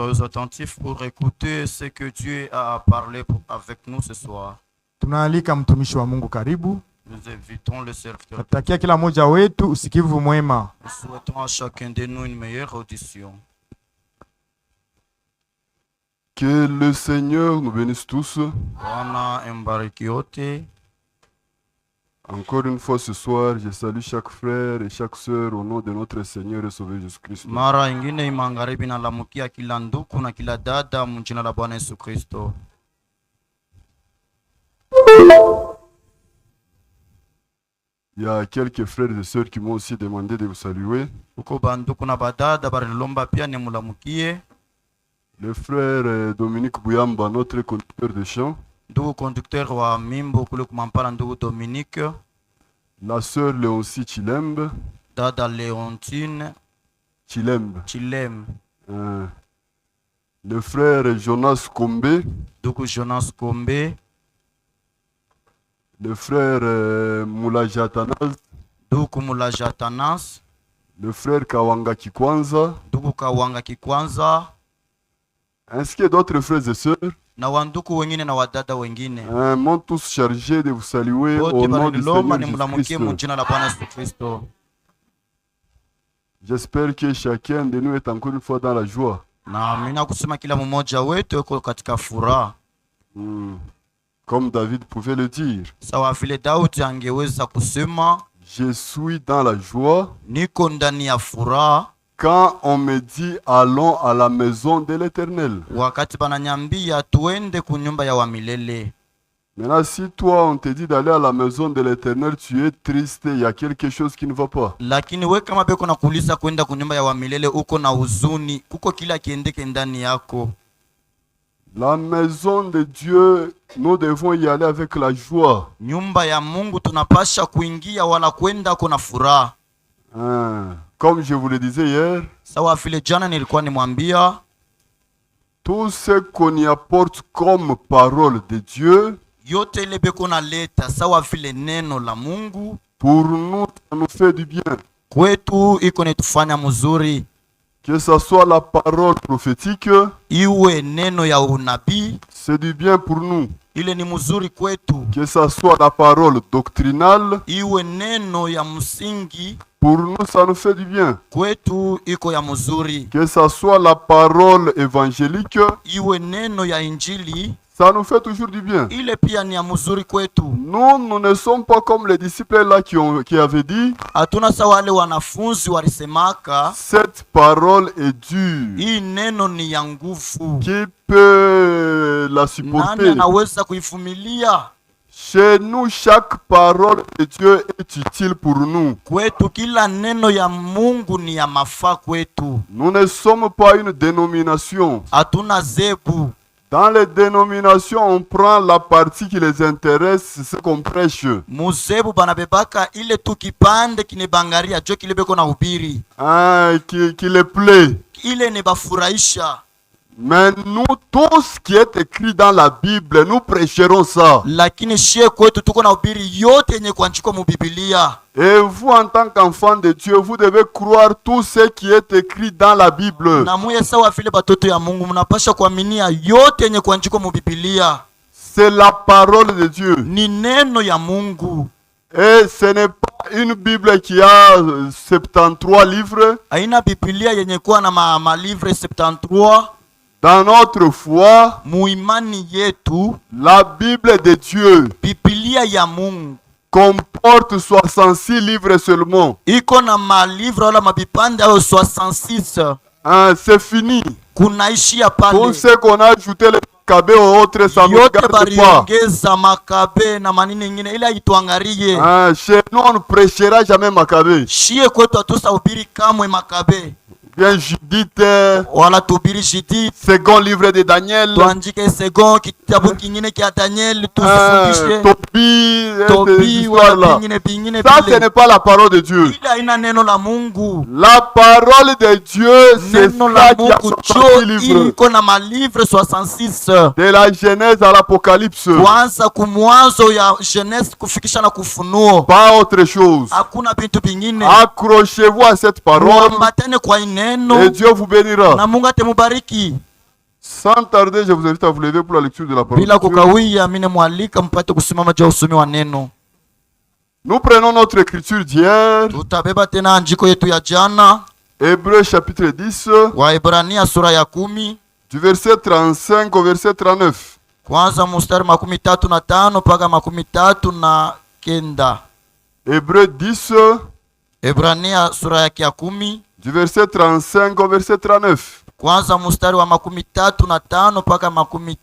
demeurez attentifs pour écouter ce que Dieu a à parler avec nous ce soir. Tunaalika mtumishi wa Mungu karibu. Nous invitons le serviteur. Natakia kila mmoja wetu usikivu mwema. Nous souhaitons à chacun de nous une meilleure audition. Que le Seigneur nous bénisse tous. Bwana embariki wote. Encore une fois ce soir, je salue chaque frère et chaque sœur au nom de notre Seigneur et Sauveur Jésus-Christ. Mara ingine magharibi nalamukia kila ndugu na kila dada mjina la Bwana Yesu Kristo. Il y a quelques frères et sœurs qui m'ont aussi demandé de vous saluer. Uko banduku na badada barilomba pia nimulamukie. Le frère Dominique Bouyamba, notre conducteur de chant. Ndugu conducteur wa mimbo kule kumampala ndugu Dominique. La sœur Léoncie Chilembe. Dada Leontine Chilembe. Le frère Jonas Kombe. Ndugu Jonas Kombe. Le frère Moulajatanas. Ndugu Moulajatanas. Le frère Kawanga Kikwanza. Ndugu Kawanga Kikwanza. Ainsi que d'autres frères et sœurs. Na wanduku wengine na wadada wengine. M'ont tous chargé de vous saluer au nom du Seigneur Jésus-Christ. J'espère que chacun de nous est encore une fois dans la joie. Comme David pouvait le dire. Je suis dans la joie. Quand on me dit allons à la maison de l'Éternel. Maintenant, si toi on te dit d'aller à la maison de l'Éternel, tu es triste, il y a quelque chose qui ne va pas. La maison de Dieu, nous devons y aller avec la joie. Comme je vous le disais hier, tout ce qu'on y apporte comme parole de Dieu, pour nous, ça nous fait du bien. Que ce soit la parole prophétique, c'est du bien pour nous. Que ce soit la parole doctrinale, pour nous, ça nous fait du bien. Que ce soit la parole évangélique, ça nous fait toujours du bien. Nous ne sommes pas comme les disciples là qui avaient dit cette parole est dure. Qui peut la supporter? Chez nous, chaque parole de Dieu est utile pour nous. Nous ne sommes pas une dénomination. Dans les dénominations, on prend la partie qui les intéresse, ce qu'on prêche. Qui les plaît. Mais nous, tout ce qui est écrit dans la Bible, nous prêcherons ça. Et vous, en tant qu'enfant de Dieu, vous devez croire tout ce qui est écrit dans la Bible. C'est la parole de Dieu. Et ce n'est pas une Bible qui a 73 livres. Dans notre foi, la Bible de Dieu comporte 66 livres seulement. C'est fini. Tout ce qu'on a ajouté les Maccabées aux autres, ça ne regarde pas. Chez nous, on ne prêchera jamais Maccabée. Bien Judith, second livre de Daniel, Tobie, voilà. Ça, ce n'est pas la parole de Dieu. La parole de Dieu, c'est ça qui a 66 livres. De la Genèse à l'Apocalypse. Pas autre chose. Accrochez-vous à cette parole. Et Dieu vous bénira. Sans tarder, je vous invite à vous lever pour la lecture de la parole Bila de Dieu. kukawia, mine mwalika mpate kusimama juu ya usomi wa neno. Nous prenons notre écriture d'hier, Tutabeba tena andiko yetu ya jana, Hébreux chapitre 10, Waebrania sura ya 10, du verset 35 au verset 39. kwanza mstari 35 mpaka 39. Hébreux 10, Ebrania sura yake ya 10, du verset 35 au verset 39. kwanza mstari wa 35 mpaka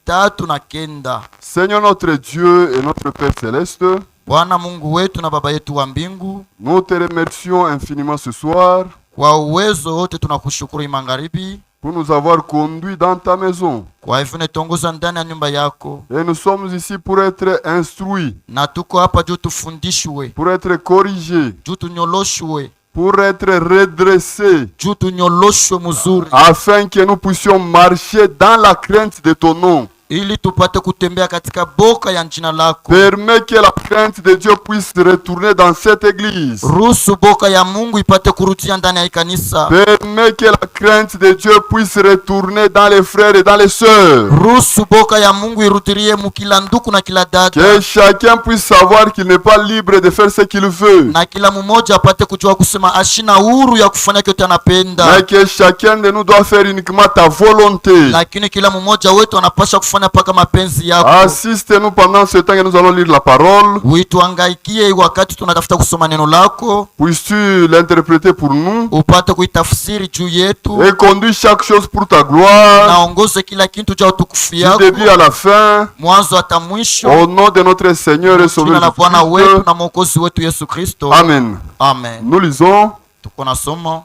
39. Seigneur notre Dieu et notre Père céleste, Bwana Mungu wetu na Baba yetu wa mbingu, nous te remercions infiniment ce soir kwa uwezo wote tunakushukuru magharibi, pour nous avoir conduits dans ta maison. kwa hivyo netongoza ndani ya nyumba yako, Et nous sommes ici pour être instruits, na tuko hapa juu tufundishwe, pour être corrigés, juu tunyoloshwe, pour être redressés, juu tunyoloshwe mzuri, afin que nous puissions marcher dans la crainte de ton nom. ili tupate kutembea katika boka ya jina lako. Permets que la crainte de Dieu puisse retourner dans cette église. Ruhusu boka ya Mungu ipate kurudia ndani ya kanisa. Permets que la crainte de Dieu puisse retourner dans les frères et dans les sœurs. Ruhusu boka ya Mungu irudirie mukila nduku na kila dada. Que chacun puisse savoir qu'il n'est pas libre de faire ce qu'il veut. Na kila mmoja apate kujua kusema ashina huru ya kufanya kyote anapenda. Mais que chacun de nous doit faire uniquement ta volonté. Lakini kila mmoja wetu anapaswa kufanya paka mapenzi yako. Assiste-nous pendant ce temps que nous allons lire la parole. Uituangaikie wakati tunatafuta kusoma neno lako. Puisses-tu l'interpréter pour nous Upate kuitafsiri juu yetu. et conduire chaque chose pour ta gloire, Naongoze kila kitu cha utukufu du yako. début à la fin, Mwanzo hata mwisho. au nom de notre Seigneur et Jina la Sauveur Bwana wetu Jésus-Christ. na Mwokozi wetu Yesu Kristo. Amen. Amen. Nous lisons Tuko na somo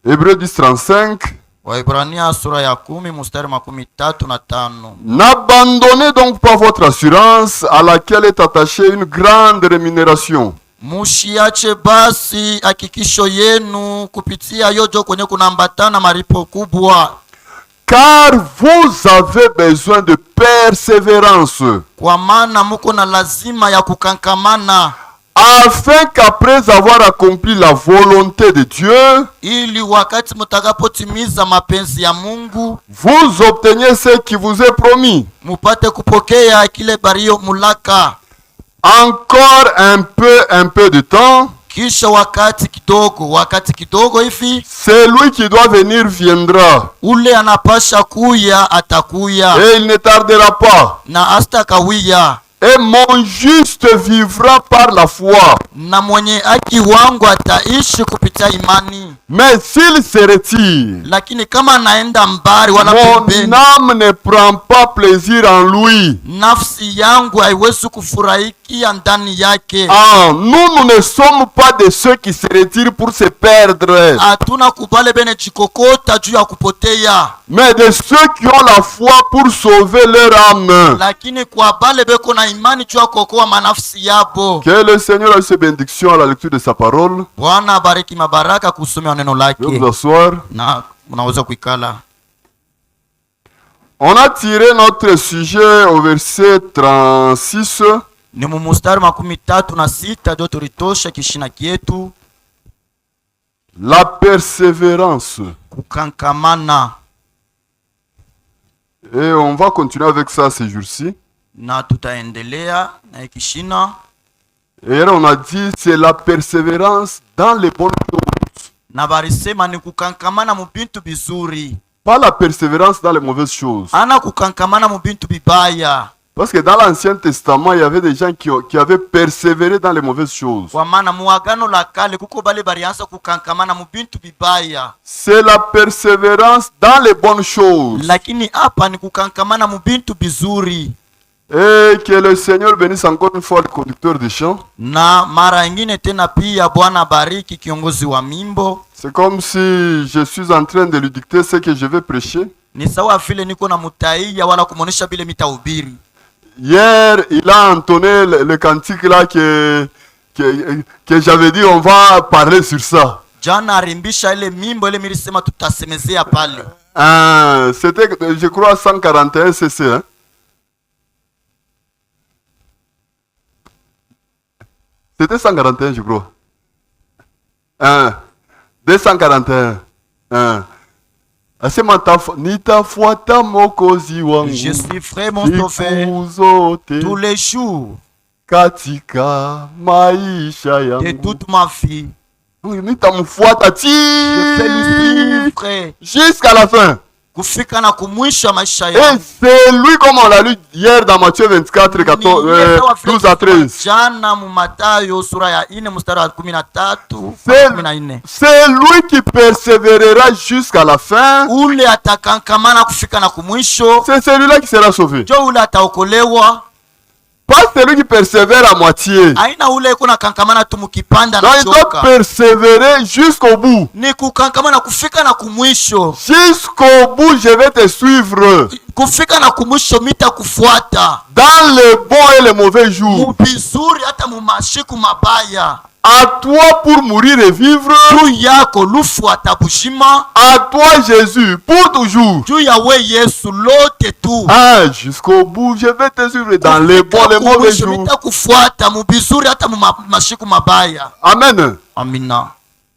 Hébreux 10, 35. Waebrania sura ya 10 mstari 35. N'abandonnez donc pas votre assurance à laquelle est attachée une grande rémunération. Mushiache basi hakikisho yenu kupitia yojo kwenye kunaambatana malipo kubwa, Car vous avez besoin de persévérance, kwa maana muko na lazima ya kukankamana, afin qu'après avoir accompli la volonté de Dieu, ili wakati mutakapotimiza mapenzi ya Mungu vous obteniez ce qui vous est promis. mupate kupokea kile bario mulaka. Encore un peu de temps, Kisha wakati kidogo hivi, celui qui doit venir viendra, ule anapasha kuya atakuya, et il ne tardera pas. na asta kawia, Et mon juste vivra par la foi. na mwenye haki wangu ataishi kupitia imani. Mais s'il se retire, Lakini kama anaenda mbali wala mon pembeni, âme ne prend pas plaisir en lui. nafsi yangu haiwezi kufurahikia ndani yake. Ah, nous ne sommes pas de ceux qui se retirent pour se perdre, Hatuna kubale bene jikokota juu ya kupotea, mais de ceux qui ont la foi pour sauver leur âme. lakini kwa bale beko na imani juu ya kuokoa manafsi yabo. Que le Seigneur a ses bénédictions à la lecture de sa parole. Bwana abariki mabaraka kusomea neno Je vais vous lake, asseoir. na unaweza kuikala. On a tiré notre sujet au verset 36. Ni mumustari 36 ndio tulitosha kishina kietu, La persévérance. kukankamana, Et on va continuer avec ça ces jours-ci. na tutaendelea na kishina. Et hier on a dit c'est la persévérance dans les bonnes choses. Na barisema ni kukankamana mu bintu bizuri, Pas la persévérance dans les mauvaises choses. ana kukankamana mu bintu bibaya. Parce que dans l'Ancien Testament, il y avait des gens qui avaient persévéré dans les mauvaises choses. Kwa maana muagano la kale kuko bale balianza kukankamana mu bintu bibaya, C'est la persévérance dans les bonnes choses. lakini hapa ni kukankamana mu bintu bizuri. Et que le Seigneur bénisse encore une fois le conducteur de chant. Na mara ingine tena pia Bwana bariki kiongozi wa mimbo. C'est comme si je suis en train de lui dicter ce que je vais prêcher. Ni sawa vile niko na mutaia wala kumonesha bile mitahubiri. Hier, il a entonné le cantique là que j'avais dit on va parler sur ça. Jana arimbisha ile mimbo ile milisema tutasemezea pale. C'était, je crois, 141 cc. Hein? C'était 141, je crois. 241. Je suis frère mon sauveur tous les jours katika maisha yangu de toute ma vie. Nitamfuata Je fais le suivre, frère, jusqu'à la fin. kufika na kumwisha maisha Et yangu. c'est lui, comme on l'a lu hier dans Matthieu 24, 12 à 13. Jana mu Mathayo sura ya 4 mstari wa 13 14. C'est lui qui persévérera jusqu'à la fin. Ule atakankamana kufika na kumwisho, C'est celui-là qui sera sauvé. jo ule ataokolewa. Pas celui qui persévère à moitié. Aina ule kuna kankamana tu mukipanda Donc na il doit choka. persévérer jusqu'au bout. Ni kukankamana kufika na kumwisho. Jusqu'au bout, je vais te suivre. Kufika na kumwisho mita kufuata. Dans les bons et les mauvais jours. Mubizuri hata mumashiku mabaya. À toi pour mourir et vivre. Juu yako lufu atabushima. À toi Jésus pour toujours. Juu ya we Yesu lote tu. Ah, jusqu'au bout, je vais te suivre dans les bons et les mauvais jours. Mita kufuata mubizuri hata mumashiku mabaya. Amen. Amina.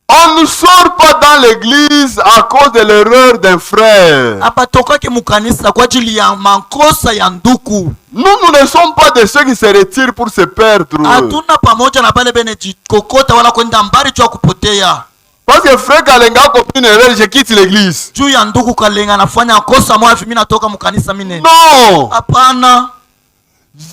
On ne sort pas dans l'église à cause de l'erreur d'un frère. Apatokake mukanisa kwa ajili ya makosa ya nduku. Nous ne sommes pas de ceux qui se retirent pour se perdre. Hatuna pamoja na bale bene jikokota wala kwenda mbali juu ya kupotea. Parce que frère Kalenga a commis une erreur, je quitte l'église. Juu ya nduku Kalenga anafanya kosa moja mimi natoka mukanisa mine. Non. Hapana.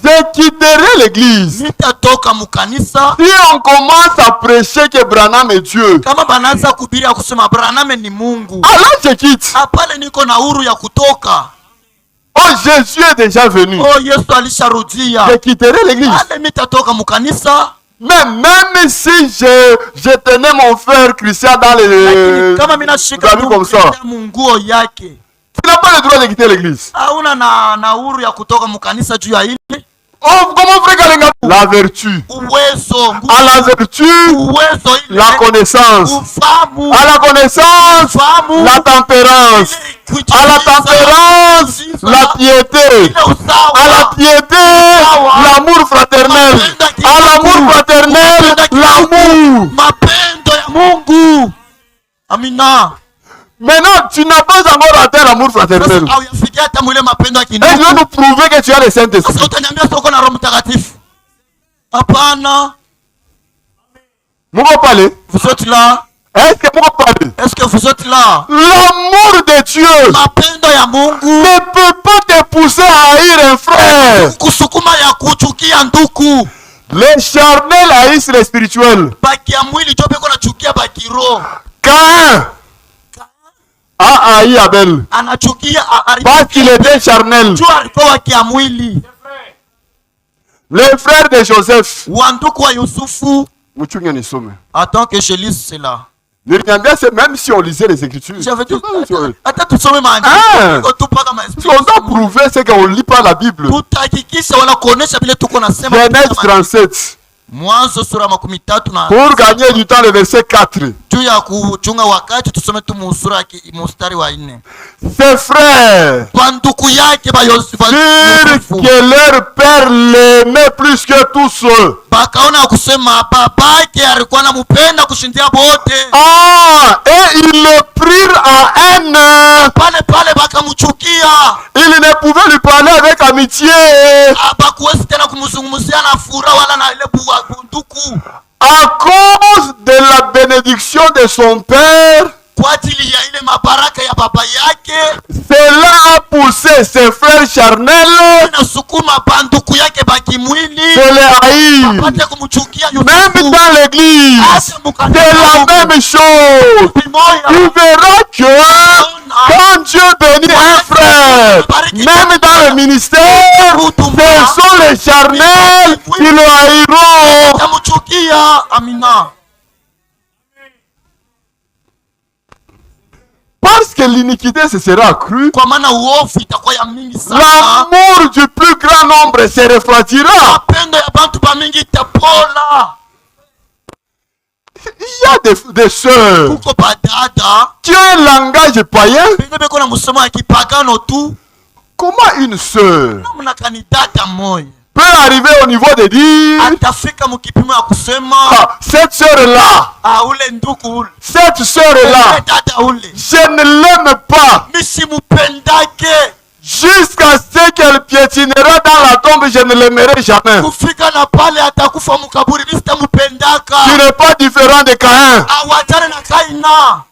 Je quitterai l'église. Nitatoka mukanisa. Si on commence à prêcher que Branham est Dieu. Kama banaanza kuhubiri ya kusema Branham ni Mungu. Alors je quitte. Apale niko na huru ya kutoka. Oh, Jésus est déjà venu. Oh, Yesu alisharudia. Je quitterai l'église. Ale mitatoka mukanisa. Mais même si je tenais mon frère Christian dans les kama mina shika comme ça, munguo yake, tu n'as pas le droit de quitter l'église. Hauna na huru ya kutoka mukanisa juu ya ile. Oh, comment frère Kalenga? La vertu. Uwezo. À la vertu, Uwezo ile. la connaissance. Ufahamu. À la connaissance, Ufahamu. la tempérance. À la tempérance, la piété. À la piété, l'amour fraternel. À l'amour fraternel, l'amour. Mapendo ya Mungu. Amina. Maintenant, tu n'as pas encore atteint l'amour fraternel. Et je vais nous prouver que tu as le Saint-Esprit. Pourquoi parler? Vous êtes là? Est-ce que pourquoi parler? Est-ce que vous êtes là? L'amour de Dieu ne peut pas te pousser à haïr un frère. Les charnels haïssent les spirituels. Caïn a haï Abel parce qu'il était charnel. Les frères de Joseph. Attends que je lise cela. Même si on lisait les Écritures, J'avais dit, on doit prouver ce qu'on ne lit pas la Bible. Genèse 37. Pour gagner du temps, le verset 4. Ses frères dirent que leur père l'aimait plus que tous. Ah, et ils le prirent à haine. Ils ne pouvaient lui parler avec amitié. À cause de la bénédiction de son père, cela a poussé ses frères charnels de les haïr. Même dans l'église, c'est la même chose. Tu verras que quand Dieu bénit un frère, même dans le ministère, ce sont les charnels qui le haïront. Parce que l'iniquité se sera accrue, l'amour du plus grand nombre se refroidira. Il y a des sœurs qui ont un langage païen. Comment une sœur peut arriver au niveau de dire atafika mukipimo ya kusema cette sœur-là, ule ndugu ule, cette sœur-là, dada ule, je ne l'aime pas. misimupendake Jusqu'à ce qu'elle piétinera dans la tombe, je ne l'aimerai jamais. kufika na pale atakufa mukaburi, misitamupendaka. Tu n'es pas différent de Caïn. Awachane na Kaina.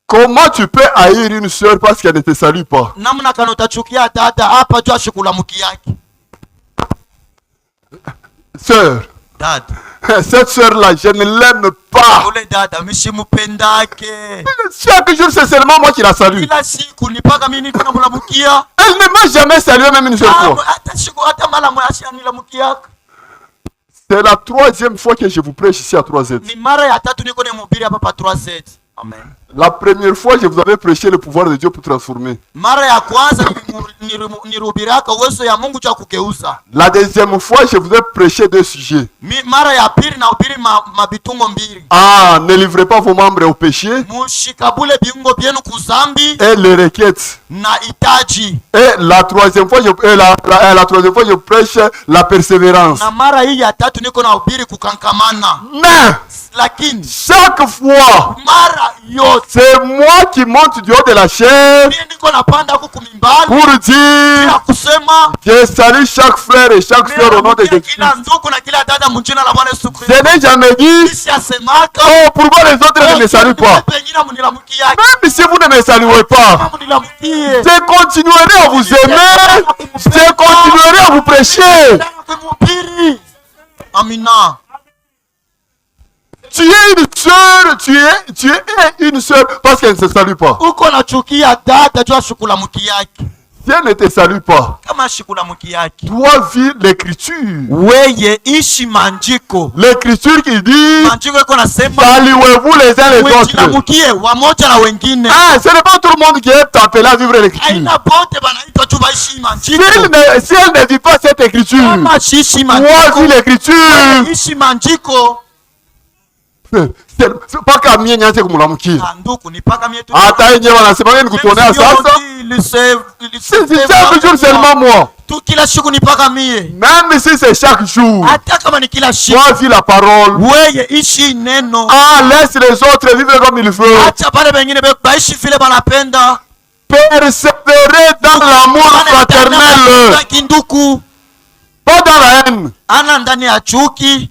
Comment tu peux haïr une sœur parce qu'elle ne te salue pas? Namna kana utachukia dada hapa jua shukulamuki yake. Sœur, Dada cette sœur-là, je ne l'aime pas. ule dada misimupendake. Chaque jour, c'est seulement moi qui la salue. Kila siku ni paka mimi niko namulamukia. Elle ne m'a jamais salué, même une seule fois. Hata siku hata mara moja nilamukia. C'est la 3e fois que je vous prêche ici à 3Z. Ni mara ya tatu niko nemhubiri hapa pa 3Z. Amen. La première fois, je vous avais prêché le pouvoir de Dieu pour transformer. Mara ya kwanza nirubiraka uwezo ya Mungu cha kugeuza. La deuxième fois, je vous ai prêché 2 sujets. Mara ya pili na ubiri mabitungo mbili. Ne livrez pas vos membres au péché. Mushikabule viungo vyenu kuzambi Et les requêtes. na itaji. Et la 3e fois, la 3e fois, je prêche la persévérance. Na mara hii ya tatu niko na ubiri kukankamana. Mais Lakini chaque fois, mara yote c'est moi qui monte du haut de la chair mimi niko napanda huku kumimbali pour dire na kusema je salue chaque frère et chaque sœur au nom de Jésus. kila ndugu na kila dada mjina la Bwana Yesu Kristo. Je n'ai jamais dit Siasemaka oh, pourquoi les autres ne me saluent pas. pengine munilamukia. Même si vous ne me saluez pas, Munilamukie. je continuerai à vous aimer, je continuerai à vous prêcher. Amina. Tu es une sœur, tu es une sœur parce qu'elle ne se salue pas. Uko nachukia dada jua shukulamuki yake. Si elle ne te salue pas, Kama shukulamuki yake, dois vivre l'écriture. weye ishi manjiko. L'écriture qui dit Manjiko iko nasema saluez-vous les uns les autres. wejilamukie wamoja na wengine. Ce n'est pas tout le monde qui est appelé à vivre l'écriture. Aina bote banaitwa tu baishi manjiko. Si elle ne vit pas cette écriture, Kama shishi dois manjiko, vivre l'écriture. ishi manjiko. C'est pas qu'à mien nyanse kumulamukia. Nduku ni paka mietu. Hata yenyewe wanasema nini kutuonea sasa? C'est chaque jour seulement moi. Tu kila siku ni paka mie. Même si c'est chaque jour. Hata kama ni kila siku. Toi vis la parole. Weye ishi neno. Laisse les autres vivre comme il faut. Acha pale wengine baishi vile banapenda. Persévérer dans l'amour fraternel. Kinduku. Pas dans la haine. Ana ndani ya chuki.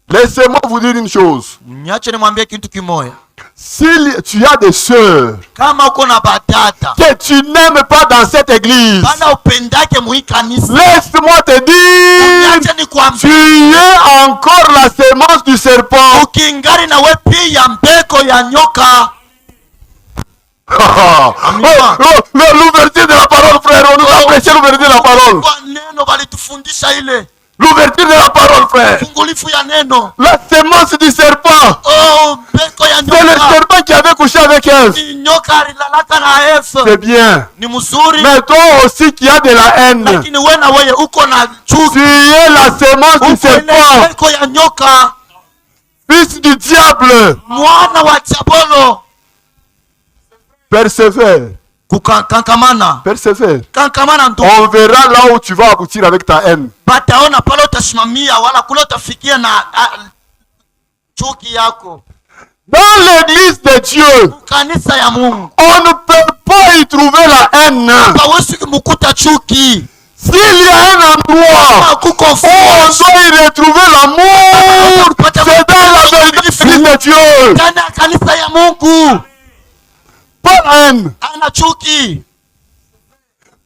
Laissez-moi vous dire une chose. Niache nimwambie kitu kimoja. Si tu as des sœurs Kama uko na badata que tu n'aimes pas dans cette église, bana upendake mu kanisa, laisse-moi te dire, niache nikwambie, tu es encore la semence du serpent. ukingari na we pia mbeko ya nyoka. L'ouverture de la parole, frère, on nous a prêché l'ouverture de la parole. Kwa neno balitufundisha ile. L'ouverture de la parole, frère. Fungulifu ya neno. La semence du serpent. Oh, mbeko ya C'est le nyoka. serpent qui avait couché avec Ève. Ni nyoka alilalaka na Eva. C'est bien. Ni mzuri. Mais toi aussi qui as de la haine, Lakini wewe na wewe uko na chuki. tu es la semence du Uko ile serpent. mbeko ya nyoka. Fils du diable. Mwana wa Chabolo. Persévère. Kukankamana. Persévère. Kankamana ndugu. On verra là où tu vas aboutir avec ta haine. Bataona pale utasimamia wala kule utafikia na chuki yako. Dans l'église de Dieu, Kanisa ya Mungu. on ne peut pas y trouver la haine. Hawezi kumkuta chuki. S'il y a un endroit où on doit y retrouver l'amour, c'est dans la l'église de Dieu. Ndani ya kanisa ya Mungu. Pas la haine. Ana chuki.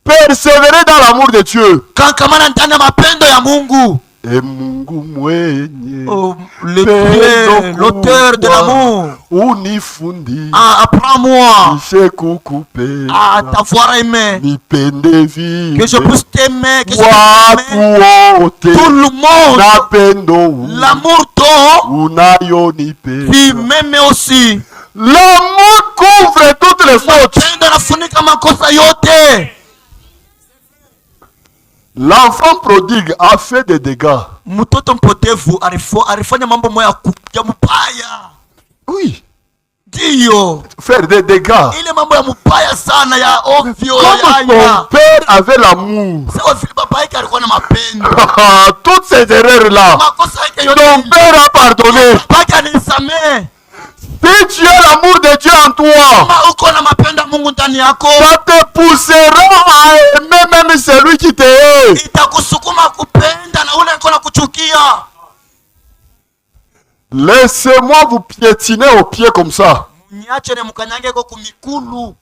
Persévérer dans l'amour de Dieu. Kankamana ndani ya mapendo ya Mungu. Et Mungu mwenye Oh, l'auteur de l'amour. unifundi Apprends-moi ishe kukupe à t'avoir aimé. nipende vive Que je puisse t'aimer. Que je puisse watu t'aimer. wote Tout le monde. na pendo L'amour toi. unayonipe. Puis même aussi. L'amour couvre toutes les fautes. Pendo nafunika makosa yote. L'enfant prodigue a fait des dégâts. Mtoto mpotevu alifanya mambo moya ya mbaya. Oui. Ndiyo. Faire des dégâts. Ile mambo ya mubaya sana ya ovyo Comme son père avait l'amour. sawa vile baba yake alikuwa na mapendo. Toutes ces erreurs-là, Makosa yake yote ton père a pardonné. baba yake anisamehe. Si tu as l'amour de Dieu en toi, Kama uko na mapendo ya Mungu ndani yako, ça te poussera à aimer même celui qui te hait. itakusukuma kupenda na ule alikuwa anakuchukia. Laissez-moi vous piétiner aux pieds comme ça. Niache ne mkanyange kwa kumikulu.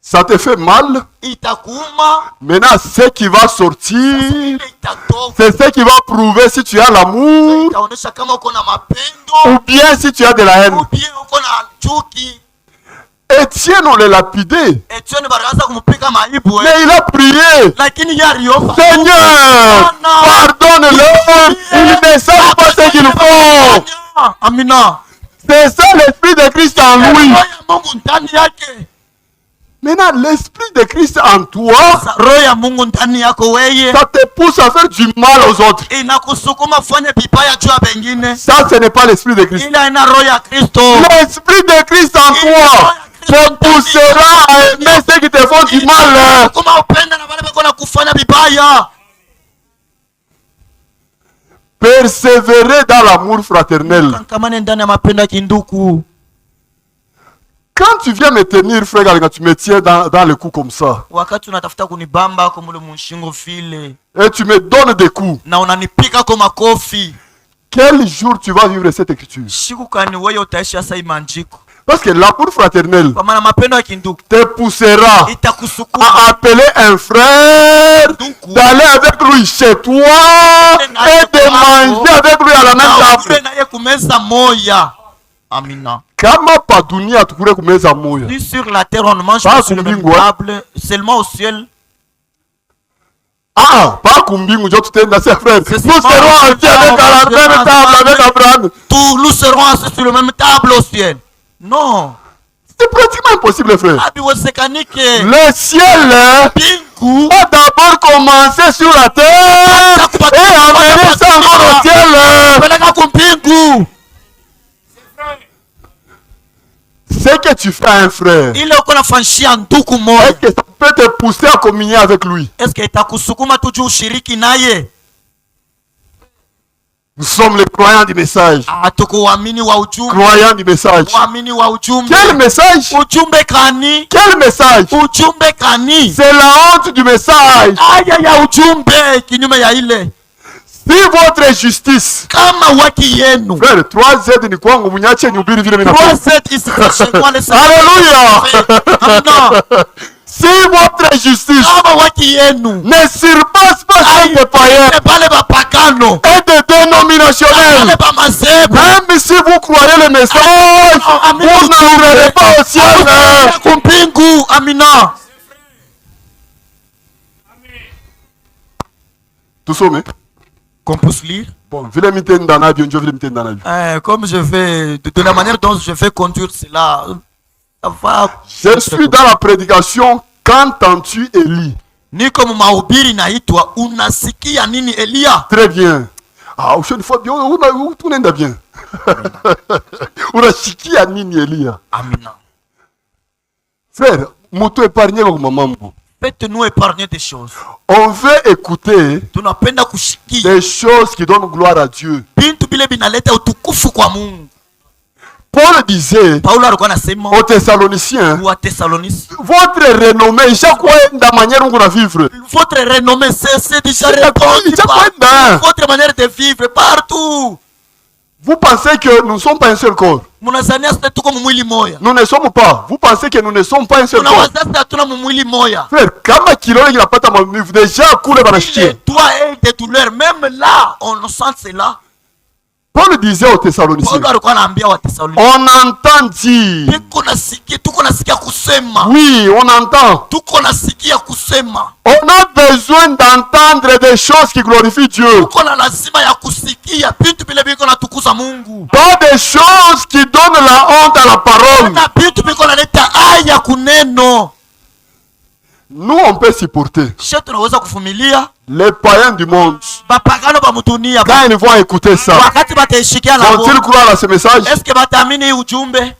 Ça te fait mal. Itakuuma. Maintenant, ce qui va sortir, Itatoka. c'est ce qui va prouver si tu as l'amour Itaonesha kama uko na mapendo ou bien si tu as de la haine. au bien uko na chuki. Étienne, on l'a lapidé. Etienne baraza kumpiga maibu Mais il a prié. lakini yariomba. Seigneur, pardonne-le. Ils ne savent pas ce qu'ils font. Amina. C'est ça l'esprit de Christ en lui. Roho ya Mungu ndani yake. Maintenant, l'esprit de Christ en toi, Roho ya Mungu ndani yako wewe ça te pousse à faire du mal aux autres. inakusukuma kufanya vibaya juu ya wengine. Ça, ce n'est pas l'esprit de Christ. Ila ina roho ya Kristo. L'esprit de Christ en toi te poussera à aimer ceux qui te font du mal. Kama upenda na wale wako na kufanya vibaya. Persévérer dans l'amour fraternel. Kama ni ndani ya mapendo ya kinduku. Quand tu viens me tenir, frère, quand tu me tiens dans le cou comme ça, Wakati unatafuta kunibamba kwa mule mshingo vile et tu me donnes des coups, na unanipika kwa makofi. quel jour tu vas vivre cette écriture? Siku kani wewe utaishi sasa imanjiko. Parce que l'amour fraternel Kwa maana mapendo ya kinduku te poussera itakusukuma à appeler un frère, d'aller avec lui chez toi et de manger avec lui à la même na table. ule naye kumeza moya. Amina. Kama pa dunia tukure kumeza moya. Si sur la terre on ne mange Pas pas sur le même kumbingu, hein. table, seulement au ciel. Ah, pas kumbingu, je te dis, c'est frère. C'est Nous ça. serons assis avec à la même table avec Abraham. Tous nous serons assis sur le même table au ciel. Non. C'est pratiquement impossible, frère. Habiwezekanike. Le ciel Bingu va d'abord commencer sur la terre et amener ça encore au ciel. peleka kumbingu. Ce que tu fais à un frère, Ile uko nafanyishia ndugu moja. est-ce que ça peut te pousser à communier avec lui? Est-ce que itakusukuma tu juu ushiriki naye? Nous sommes les croyants du message. Tuko waamini wa ujumbe. Croyants du message. Waamini wa ujumbe. Quel message? Ujumbe kani? Quel message? Ujumbe kani? C'est la honte du message. Aya ya ujumbe kinyume ya ile. Si votre justice, Kama waki yenu. frère, 3Z ni kwangu mnyache nihubiri vile mimi napenda. 3-7 isitoshe kwa le Alléluia. Amina. Si votre justice Kama waki yenu. ne surpasse pas celle des païens Pale bapakano. et des dénominationnels, Pale ba mazebu. même si vous croyez le message, vous n'entrerez pas au ciel. Kumpingu. Amina. Tout ça, mais Qu'on puisse lire. bon, vile mitendana bien, je vile mitendana bien. Comme je vais, de la manière dont je vais conduire cela, ça va. Je suis dans la prédication. Qu'entends-tu, Élie? Niko mahubiri naitwa unasikia nini Elia? Très bien. Ah, une fois bien, tout n'est bien. Unasikia nini, Elia? Amina. Frère, moto épargné kwa mamambo. Faites-nous épargner des choses. On veut écouter Tunapenda kushikia des choses qui donnent gloire à Dieu. bintu bile binaleta utukufu kwa Mungu. Paul disait Paulo alikuwa anasema aux Thessaloniciens, wa Thessalonici, votre renommée, chaque fois dans manière dont on vivre. votre renommée c'est déjà C'est répandu pas partout. bien. Votre manière de vivre partout. Vous pensez que nous ne sommes pas un seul corps. Munazania sasa tuko mwili moya. Nous ne sommes pas. Vous pensez que nous ne sommes pas un seul corps. Tunawaza sasa tuna mwili moya. Frère, kama kilole kinapata maumivu, déjà kule Les banashikia. doigts et des douleurs, même là, on sent cela. Paul disait aux Thessaloniciens, Paulo alikuwa anaambia wa Thessaloniki, on entend dire. tuko nasikia kusema. Oui, on entend. Tuko nasikia kusema. On a besoin d'entendre des choses qui glorifient Dieu. Tuko na lazima ya kusikia vitu vile viko natukuza Mungu. Pas des choses qui donnent la honte à la parole. Na vitu viko naleta aya kuneno. Nous, on peut supporter. Sisi tunaweza kuvumilia Les païens du monde, bapagano ba mudunia. quand ils vont écouter ça, Wakati bataishikia na vont-ils croire à ce message? est-ce que bataamini hii ujumbe?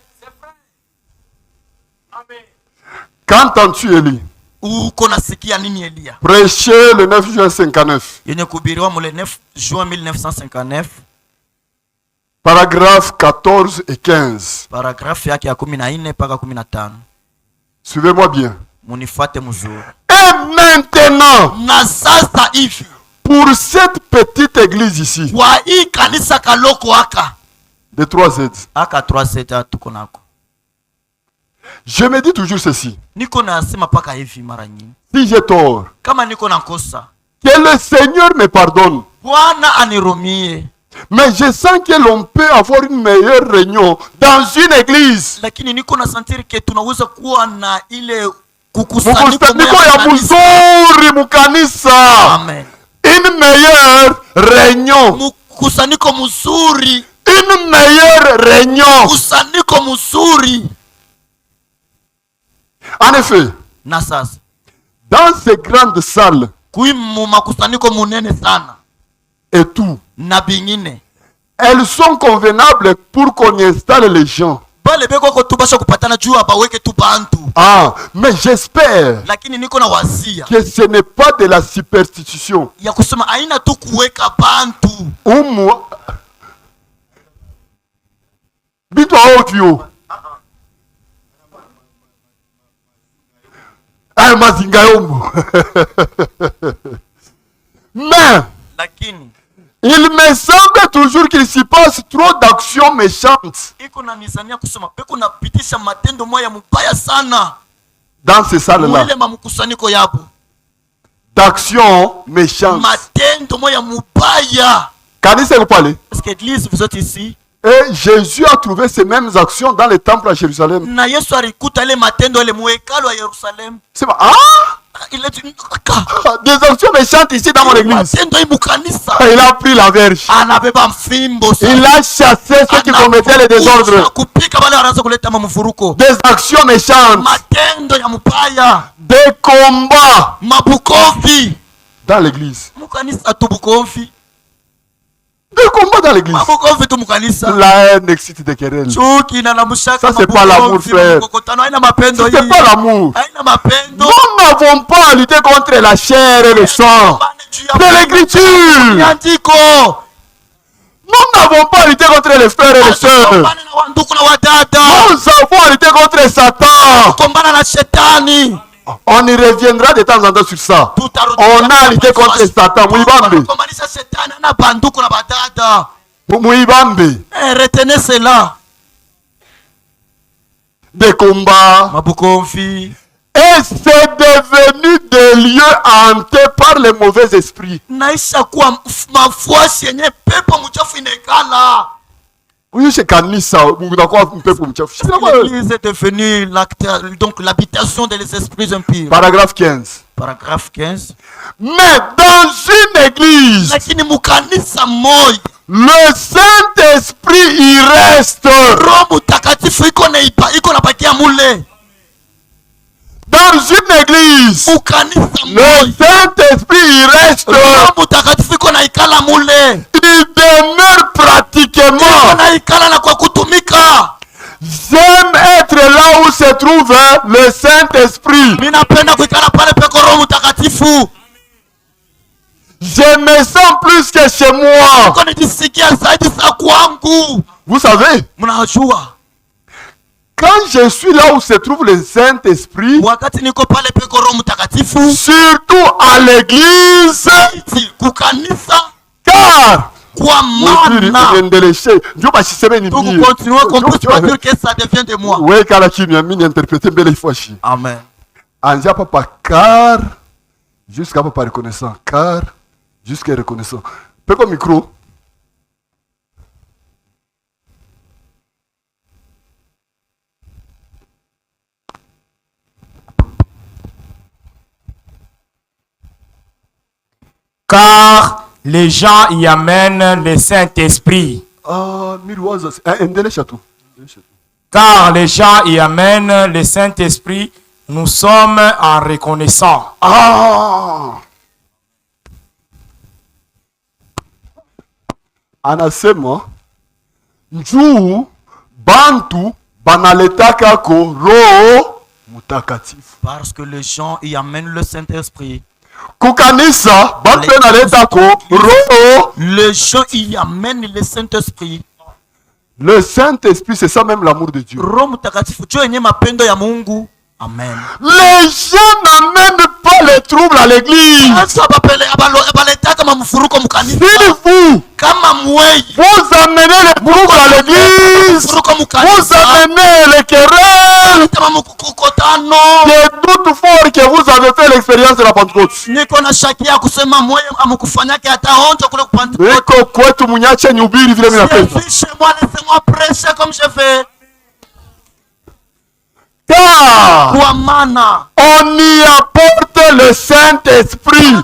Qu'entends-tu, Élie? Uko nasikia nini Elia? Prêcher le 9 juin 59. Yenye kuhubiriwa le 9 juin 1959. Paragraphe 14 et 15. Paragraphe yake ya 14 mpaka 15. Suivez-moi bien. Munifuate mzuri. Et maintenant, Na sasa hivi pour cette petite église ici, wa hii kanisa kaloko aka de 3Z, aka 3 tuko nako. je me dis toujours ceci. Niko nasema paka hivi mara nyingi. Si j'ai tort, Kama niko nakosa, que le Seigneur me pardonne. Bwana anirumie. Mais je sens que l'on peut avoir une meilleure réunion dans une église. Lakini niko na sentir que tunaweza kuwa na ile kukusanyiko Mukusanyiko ya mzuri mukanisa. Amen. Une meilleure réunion. Mukusanyiko mzuri. Une meilleure réunion. Mukusanyiko mzuri. En effet, Na sasa dans ces grandes salles kui makusanyiko munene sana et tout, na bingine elles sont convenables pour qu'on y installe les gens. bale beko ko tubasha kupatana juu abaweke tu bantu. Ah, mais j'espère Lakini niko na wazia que ce n'est pas de la superstition. ya kusema aina tu kuweka bantu. Umu Bito audio. Ah, mazinga yomo. Mais Lakini il me semble toujours qu'il s'y passe trop d'actions méchantes iko na nizania kusema peko napitisha matendo moya mubaya sana dans ces salles-là. mwile mamukusanyiko yapo. D'actions méchantes. Matendo moya mubaya. Kanisa iko pale. Parce que l'église vous êtes ici. Et Jésus a trouvé ces mêmes actions dans les temples à Jérusalem. Na Yesu alikuta ile matendo ile muhekalu ya Yerusalemu. C'est pas, ah, Il a dit des actions méchantes ici dans mon église. matendo hii mukanisa. Il a pris la verge. Anabeba mfimbo sana. Il a chassé ceux qui commettaient les désordres. Kupika wale wanaanza kuleta mamufuruko. Des actions méchantes. Matendo ya mubaya. Des combats Mabukovi. dans l'église. Mukanisa tu bukovi. Des combats dans l'église. Mabukovi tu mukanisa. La haine excite des querelles. Chuki na namushaka. Ça, c'est pas l'amour, frère. Haina mapendo hii. C'est pas l'amour. Haina mapendo. Nous n'avons pas à lutter contre la chair et le sang. C'est l'écriture. Nyandiko. Nous n'avons pas à lutter contre les frères et les sœurs. Kombana na wanduku na wadada. Nous avons à lutter contre Satan. Kombana na shetani. On y reviendra de temps en temps sur ça. On a lutté contre Satan. Muibambe. Kombanisha shetani na banduku na badada. Muibambe. Retenez cela. Des combats. Mabukovi. Et c'est devenu des lieux hantés par les mauvais esprits. Naisha kuwa mafuasi yenye pepo mchafu inekala. Oui, c'est kanisa. Unakuwa mpepo mchafu. L'église est devenue donc l'habitation des esprits impurs. Paragraphe 15. Paragraphe 15. Mais dans une église, Lakini mukanisa moja, le Saint-Esprit y reste. Roho Mtakatifu iko na bakia mule. Dans une église, Mukanisa le moja, Saint-Esprit y reste. Roho Mtakatifu iko na ikala mule. Il demeure pratiquement. Iko na ikala na kwa kutumika. J'aime être là où se trouve le Saint-Esprit. Mimi napenda kuikala pale peko Roho Mtakatifu. Je me sens plus que chez moi. Niko nijisikia zaidi sa kwangu. Vous savez, Mnajua, quand je suis là où se trouve le Saint-Esprit, wakati niko pale peko Roho Mtakatifu, surtout à l'église, kukanisa, car kwa maana Ndio continuer qu'on puisse pas dire que ça devient de moi. Ouais, kala kimya mimi interpréter mbele ifashi. Amen. Anzia papa car jusqu'à papa reconnaissant, car jusqu'à reconnaissant. Peko micro. Car les gens y amènent le Saint-Esprit. Ah, miroise, endele château. Car les gens y amènent le Saint-Esprit, nous sommes en reconnaissant. Ah! Anasema njuu bantu banaletaka ko roho Mutakatifu. Parce que les gens y amènent le Saint-Esprit. Kukanisa bantu naletako roho. Les gens y amènent le Saint-Esprit. Le Saint-Esprit, c'est ça même l'amour de Dieu. Roho Mtakatifu jo yenye mapendo ya Mungu. Amen. Les gens n'amènent pas les troubles à l'église. Si vous amenez les troubles à l'église, vous amenez les querelles. C'est tout fort que vous avez fait l'expérience de la Pentecôte. Car on y apporte le Saint-Esprit.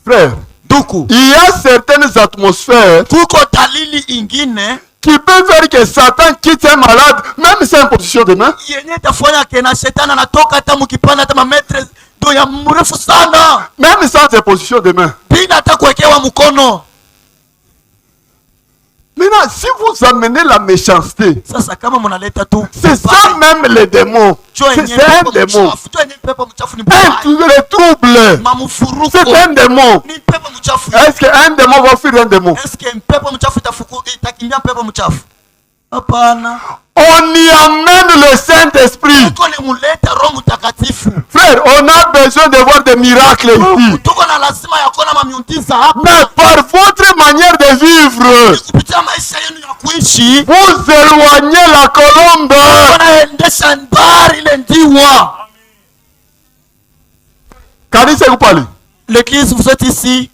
Frère, il y a certaines atmosphères qui peuvent faire que Satan quitte un malade, même sans position de main. Même sans position de main. Maintenant, si vous amenez la méchanceté, c'est ça même les démons. C'est un démon. Le trouble, c'est un démon. Est-ce qu'un démon va fuir un démon? On y amène le Saint-Esprit. Frère, on a besoin de voir des miracles ici. Mais par votre manière de vivre, vous éloignez la colombe. Kanisa, vous parlez? L'église, vous êtes ici.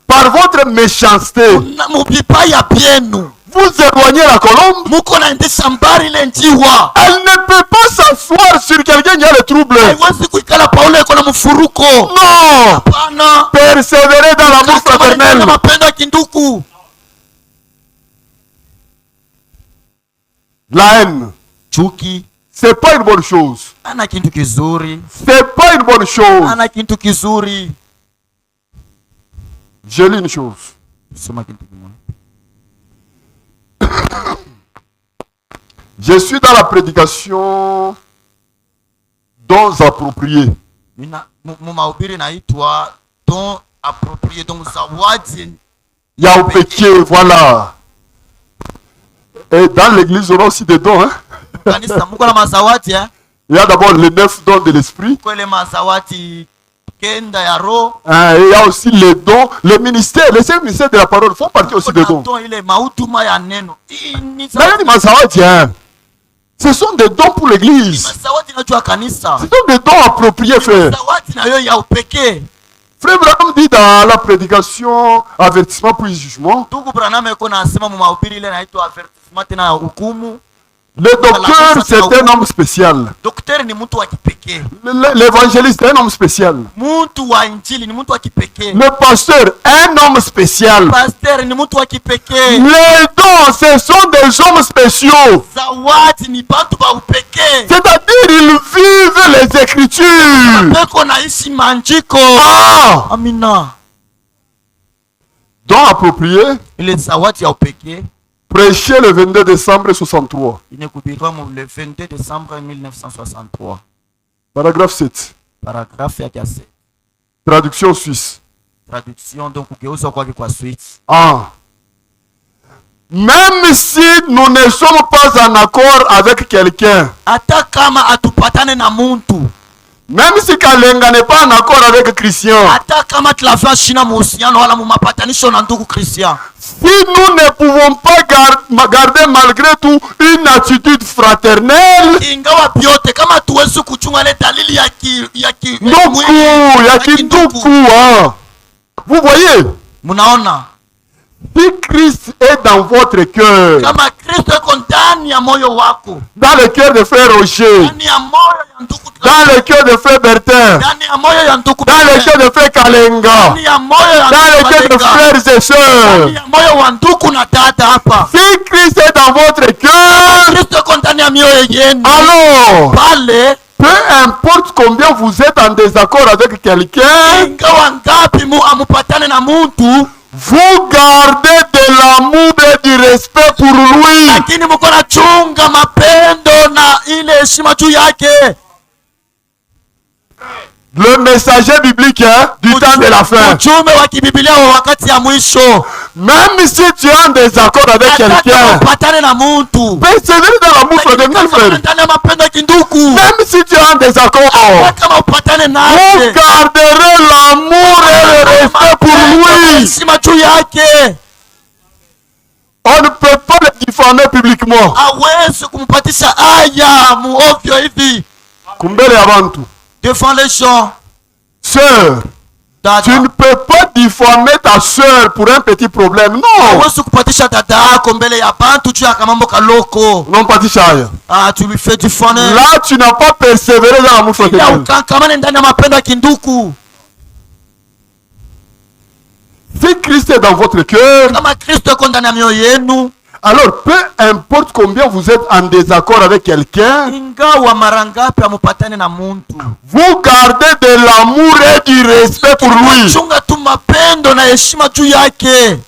Par votre méchanceté, vous éloignez la colombe. Elle ne peut pas s'asseoir sur quelqu'un qui a le trouble. Non. Persévérer dans l'amour fraternel. La haine, c'est pas une bonne chose. C'est pas une bonne chose. Je lis une chose. Je suis dans la prédication dons appropriés. Il y a au péché, voilà. Et dans l'église, on a aussi des dons. Hein? Il y a d'abord les 9 dons de l'esprit. Et il y a aussi les dons, les ministères, les 5 ministères de la parole font partie aussi des dons. Ce sont des dons pour l'église. Ce sont des dons appropriés, frère. Frère Branham dit dans la prédication avertissement puis jugement. Le docteur, c'est un homme spécial. L'évangéliste, c'est un homme spécial. Le pasteur, un homme spécial. Les dons, ce sont des hommes spéciaux. C'est-à-dire, ils vivent les Écritures. Dons appropriés. Prêché le 22 décembre 63. Le 22 décembre 1963. Paragraphe 7. Paragraphe 7. Traduction suisse. Traduction donc kugeuza kwa Suisse. Même si nous ne sommes pas en accord avec quelqu'un. Hata kama atupatane na muntu. Même si Kalenga n'est pas en accord avec Christian. Si nous ne pouvons pas garder malgré tout une attitude fraternelle. Vous voyez? Si Christ est dans votre cœur, dans le cœur de frère Roger, dans le cœur de frère Bertin, dans le cœur de frère Kalenga, dans le cœur de frères et sœurs, si Christ est dans votre cœur, alors peu importe combien vous êtes en désaccord avec quelqu'un, Vous gardez de l'amour et du respect pour lui. lakini mko na chunga mapendo na ile heshima juu yake. Le messager biblique du temps de la fin. Mtume wa kibibilia wa wakati ya mwisho. Même si tu es en désaccord avec quelqu'un, Patane na mtu. persévère dans l'amour fraternel, frère. Ndani ya mapendo ya kinduku. Même si tu es en désaccord, Kama upatane vous naye. garderez l'amour et le respect pour lui. Heshima juu yake. On ne peut pas le diffamer publiquement. Hawezi kumpatisha aya muovyo hivi. Kumbele ya bantu. Devant les gens. Sœur, tu ne peux pas diffamer ta sœur pour un petit problème. Non. Hawezi kupatisha dada yako mbele ya bantu juu ya kamambo kaloko. Non, pas Tishaya. Tu lui fais du fun. Là, tu n'as pas persévéré dans l'amour Ya fraternel. ukankamane ndani ya mapendo ya kinduku. Si Christ est dans votre cœur, Kama Kristo yuko ndani ya mioyo yenu, alors peu importe combien vous êtes en désaccord avec quelqu'un, ingawa mara ngapi amupatane na muntu, vous gardez de l'amour et du respect pour lui. chunga tu mapendo na heshima juu yake.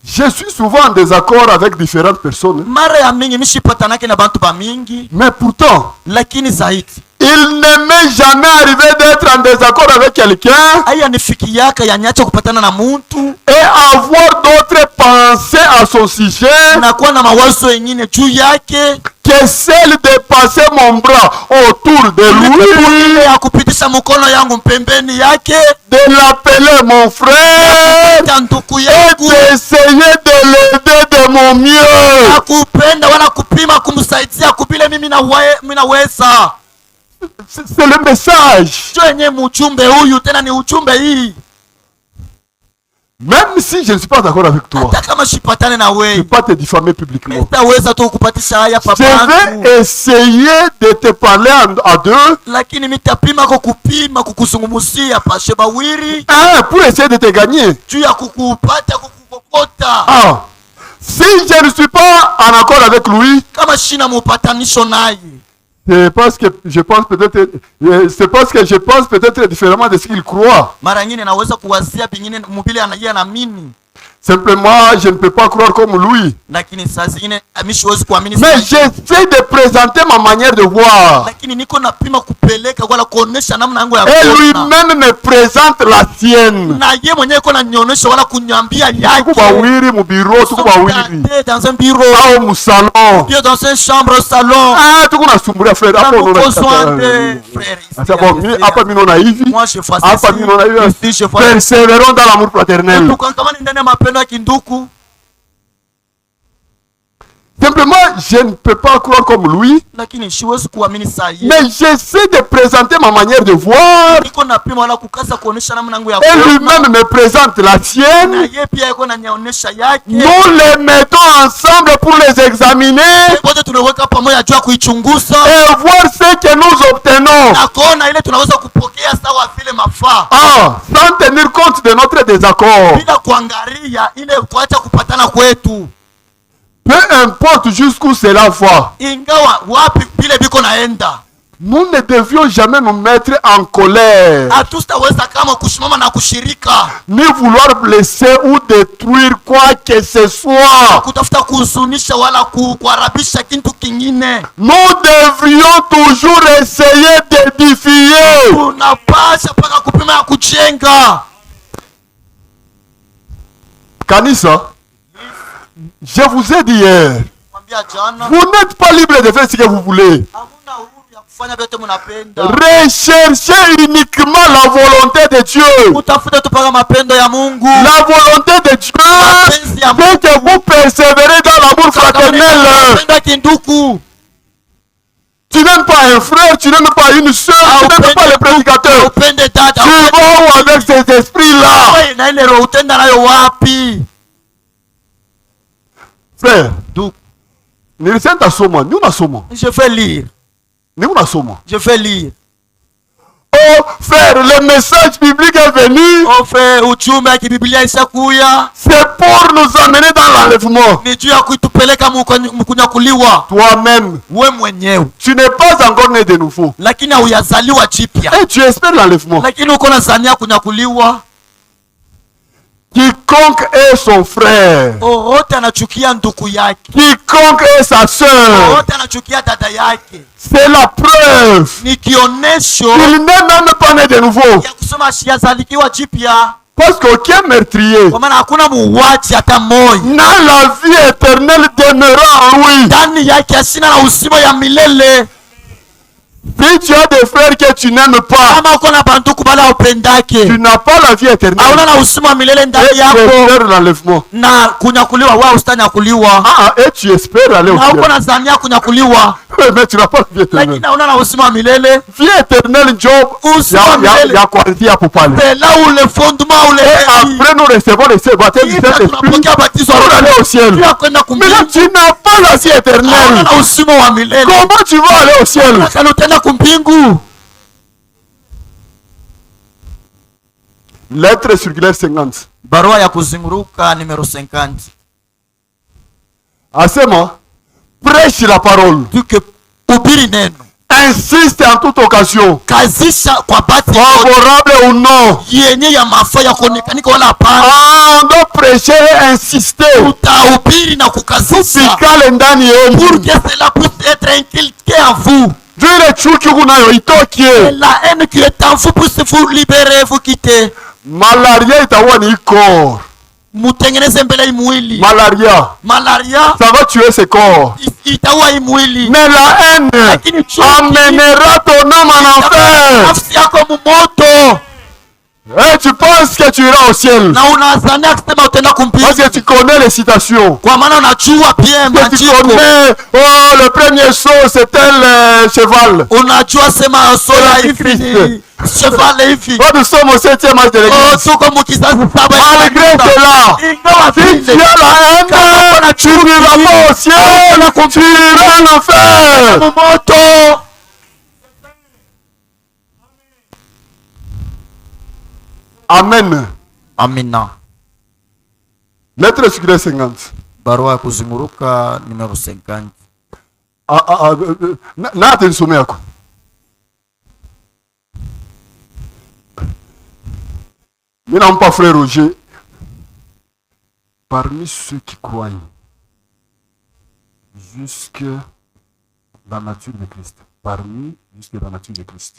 Je suis souvent en désaccord avec différentes personnes, Mara ya mingi mishipatanake na bantu ba mingi, mais pourtant, lakini zaidi il ne m'est jamais arrivé d'être en désaccord avec quelqu'un aya nifikiaka yanyacha kupatana na muntu et avoir d'autres pensées à son sujet nakuwa na mawazo yengine juu yake que celle de passer mon bras autour de lui, ya kupitisha mkono yangu mpembeni yake, de l'appeler mon frère ta ndugu et yangu, d'essayer de l'aider de mon mieux. na kupenda wala kupima kumsaidia kubile mimi naweza. C'est le message. Jo yenye mujumbe huyu tena ni ujumbe hii. Même si je ne suis pas d'accord avec toi, Hata kama shipatane na je ne vais wewe, pas te diffamer publiquement. sitaweza tu kupatisha haya Je papa, vais essayer de te parler à deux, lakini mitapima kupima kukuzungumzia pashe bawiri pour essayer de te gagner. juu ya kukupata kukukokota. Si je ne suis pas en accord avec lui, Kama shina mupatanisho naye, c'est parce que je pense peut-être différemment de ce qu'il croit. mara nyingine naweza kuwazia bingine mubile yeye anaamini, Simplement, je ne peux pas croire comme lui. lakini saa zingine amishwezi kuamini Mais sana. j'essaie de présenter ma manière de voir. Lakini niko napima kupeleka wala kuonesha namna yangu ya Et kuona. lui-même me présente la sienne. Na ye mwenyewe iko nanionyesha wala kunyambia yake. Tuko bawiri mu bureau, tuko bawiri. Dans un bureau, Au mu salon. bien dans une chambre, au salon. Tuko nasumbulia frère. Nous Hapo avons unaona besoin kata. de frères ici. Acha bon, hapa mimi naona hivi. Moi je fais Hapa mimi naona hivi. ici, je fais. Persévérons dans l'amour fraternel. Tukangamani ndani ya mapendo ya kinduku. Simplement, je ne peux pas croire comme lui, Lakini siwezi kuamini saa hii. mais j'essaie de présenter ma manière de voir. Niko napima wala kukaza kuonesha namna yangu ya Et kuona. lui-même me présente la Na sienne. ye pia iko nanionyesha yake. Nous les mettons ensemble pour les examiner Wote tunaweka pamoja juu ya kuichunguza et voir ce que nous obtenons. na kuona ile tunaweza kupokea sawa vile mafaa, Sans tenir compte de notre désaccord. bila kuangalia ile kuacha kupatana kwetu, Peu importe jusqu'où cela va, ingawa wapi vile biko naenda. nous ne devions jamais nous mettre en colère, Hatutaweza kama kusimama na kushirika ni vouloir blesser ou détruire quoi que ce soit. kutafuta kuhuzunisha wala kuharabisha kitu kingine. Nous devrions toujours essayer d'édifier. Tunapasha mpaka kupima ya kujenga. Kanisa, je vous ai dit hier, Mwambia jana, vous n'êtes pas libre de faire ce que vous voulez. hamuna uhuru ya kufanya vyote mnapenda. Recherchez uniquement la volonté de Dieu. Utafute tu mpaka mapendo ya Mungu. La volonté de Dieu, c'est que vous persévérez dans l'amour fraternel. Mapendo ya kinduku. Tu n'aimes pas un frère, tu n'aimes pas une soeur, tu n'aimes pas le prédicateur. Upende dada. Tu vas où avec ces esprits-là? Wewe na ile roho utenda nayo wapi? Frère, Donc, nilisema soma, ni unasoma. je vais lire. Ni unasoma. Je vais lire. Oh frère, le message biblique est venu. Oh frère, ujumbe ya kibiblia ishakuya. C'est pour nous amener dans l'enlèvement. Ni juu ya kuitupeleka mkunyakuliwa. Toi-même, We mwenyewe. tu n'es pas encore né de nouveau. Lakini hauyazaliwa jipya. Et tu espères l'enlèvement. Lakini uko na zania kunyakuliwa. Quiconque est son frère, Orote anachukia ndugu yake. quiconque est sa sœur, Orote anachukia dada yake. c'est la preuve Ni kionesho qu'il n'est même pas né de nouveau. ya kusema ashazalikiwa jipya. Parce qu'aucun meurtrier Kwa maana hakuna muuaji hata mmoja n'a la vie éternelle demeurant en lui. ndani yake asina na uzima ya milele. Si tu as des frères que tu n'aimes pas, Kama uko na banduku bala upendake, tu n'as pas la vie éternelle. hauna na uzima wa milele Et ndani tu yako, espères l'enlèvement. na kunyakuliwa wao usitanyakuliwa, Et tu espères aller au na uko ciel. na zania kunyakuliwa, Mais tu n'as pas la vie éternelle. lakini hauna na uzima wa milele. Vie éternelle, Job, Uzima wa milele ya kuanzia hapo pale. c'est là où le fondement ule Après nous recevons le baptême du Saint-Esprit tunapokea batizo pour aller au ciel. pia kwenda Mais là, kumbingu. tu n'as pas la vie Hauna éternelle. na uzima wa milele, Comment tu vas aller au ciel? kana utaenda kumbingu. Lettre circulaire 50. Barua ya kuzunguruka numero 50. Asema, prêche la parole. Tuke ubiri neno, Insiste en toute occasion, kazisha kwa bati yote, favorable ou non. yenye ya mafaa ya kuonekanika wala hapana. On doit prêcher et insister. Utahubiri na kukazisha Fikale ndani pour yenu. que cela puisse être inculqué en vous. Vile chuki kunayo Et itoke. la haine qui est en vous puisse vous libérer, vous quitter. Malaria itakuwa ni corps. Mutengeneze mbele hii mwili. Malaria, Malaria ça va tuer ce corps. itaua hii mwili. Mais la haine Lakini chuki amènera ton âme en enfer. nafsi yako mumoto, Et tu penses que tu iras au ciel. na unazania kusema utaenda Parce kumpinga, que tu connais les citations. kwa maana unajua pia Que tu majiko. connais, oh, le premier saut, c'est tel cheval. Unajua sema sola hivi ni chevale hivi. Oh, nous sommes au 7e âge de Oh, l'église. tuko mukizazi saba ya Malgré kanisa. cela, Ingawa si tu vile as la haine, tu n'iras pas au ciel, tu iras en enfer. mumoto. Amen. Amina. Lettre circulaire 50. Barua ya kuzunguruka numero 50. Na atenisome yako. Mimi nampa frère Roger. Parmi ceux qui croient jusque la nature de Christ. Parmi jusque la nature de Christ.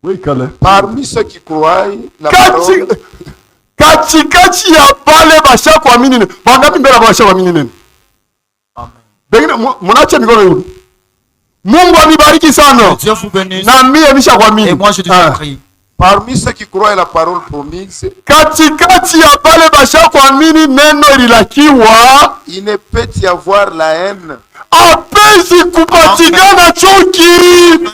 Oui, Kale. Parmi ceux qui croient, la parole, Katikati ya pale basha kuamini nini? Wangapi mbele basha kuamini nini? Bengine mnache mikono yenu. Mungu anibariki sana. Dieu vous bénisse. Na mimi nisha kuamini. Et moi je te prie. parmi ceux qui croient la parole promise, Katikati ya pale basha kuamini neno ililakiwa, il ne peut y avoir la haine. apesi kupatikana chuki.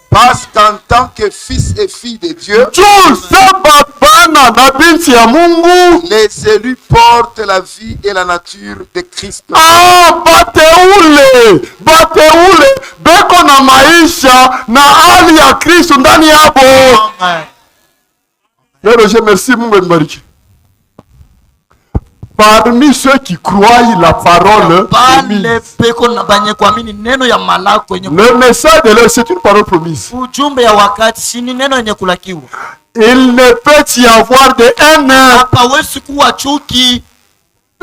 Parce qu'en tant que fils et filles de Dieu, Juu saba bana na binti ya Mungu. les élus portent la vie et la nature de Christ. Bateule beko na maisha na hali ya Kristo ndani yabo. Amen. Leo je merci Mungu anibariki. Parmi ceux qui croient la parole Pale promise. peko na banye kuamini neno ya malako yenye Le message de l'heure, c'est une parole promise. ujumbe ya wakati shini neno yenye kulakiwa. Il ne peut y avoir de haine. Hapawezi kuwa chuki.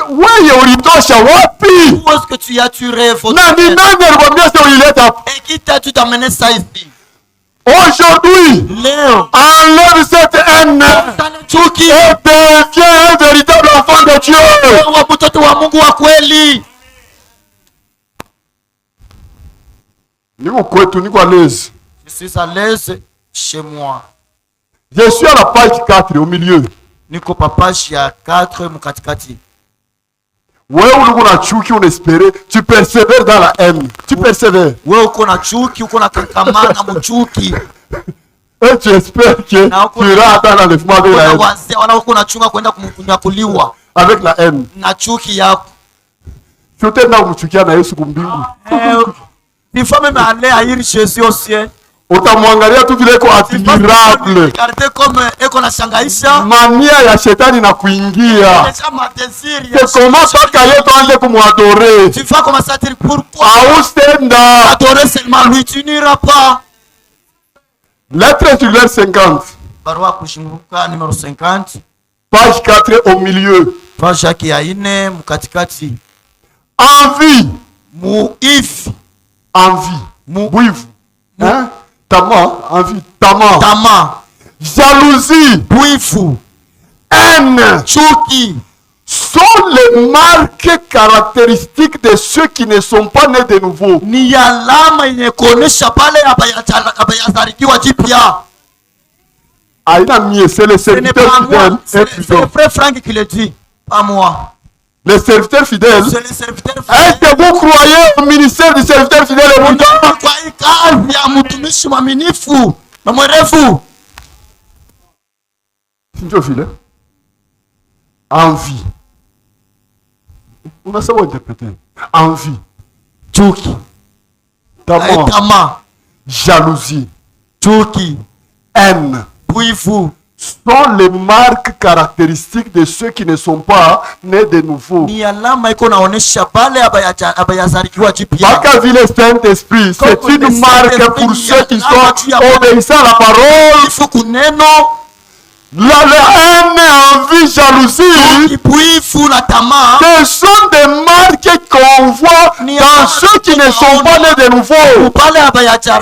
Wewe ulitosha wapi? Où est-ce que tu as tué votre Na ni frère? nani alikwambia sasa ulileta hapa? Et qui t'a tout amené ça ici? Aujourd'hui, Leo enlève cette haine sana chuki et deviens un véritable enfant de Dieu. wa mtoto wa Mungu wa kweli. Niko kwetu, niko à l'aise. Je suis à l'aise chez moi. Je suis à la page 4 au milieu. Niko page ya 4 mkatikati. Wewe ulikuwa na chuki, unaespere, tu persévères dans la haine. Tu persévères. Wewe uko na chuki, uko na kankamana mchuki. Et tu espères que Na uko tu iras dans l'enlèvement de la na haine. wazee wala uko na chunga kwenda kumkunyakuliwa Avec la haine. na chuki yako. Si utaenda kumchukia na Yesu kumbingu, Il faut même aller haïr Jésus au ciel. utamwangalia tu vile iko admirable. Regarder comme eko na shangaisha. Mania ya shetani na kuingia. Déjà ma désir. C'est comment mpaka yetu anze kumwadore. Tu vas commencer à dire pourquoi Austenda. adorer seulement lui, tu n'iras pas. Lettre circulaire 50. Barua kushunguka numéro 50. Page 4 au milieu. page yake ya 4 mkatikati. Envie. Muifi. Envie. Mu- Bouive. Hein? Tama. Envie. Tama. Tama. Jalousie. Bwifu. Haine. Chuki. Sont les marques caractéristiques de ceux qui ne sont pas nés de nouveau. Ni alama yenye kuonesha pale abayazarikiwa jipya. Aïna Mie, c'est le Ce n'est serviteur pas fidèle. moi, Et c'est plutôt. le frère Franck qui le dit, pas moi. Le serviteur fidèle. C'est le serviteur Est-ce que vous croyez au ministère du serviteur fidèle et bon Kwa hii kazi ya mtumishi mwaminifu na mwerevu. Sinjo vile. Envie. On a ça à interpréter. Envie. Chuki. D'abord, Tama. jalousie, Chuki. haine Bwifu. sont les marques caractéristiques de ceux qui ne sont pas nés de nouveau. Ni alama iko naonesha pale abayazarikiwa jipya. Baka vile Saint-Esprit, c'est Comme le une marque Saint-Esprit, pour ceux qui il y a sont obéissants à la parole. Bwifu kuneno. La haine, envie, jalousie, Bwifu na tamaa. ce sont des marques qu'on voit dans ceux qui ne sont pas nés de nouveau. Pale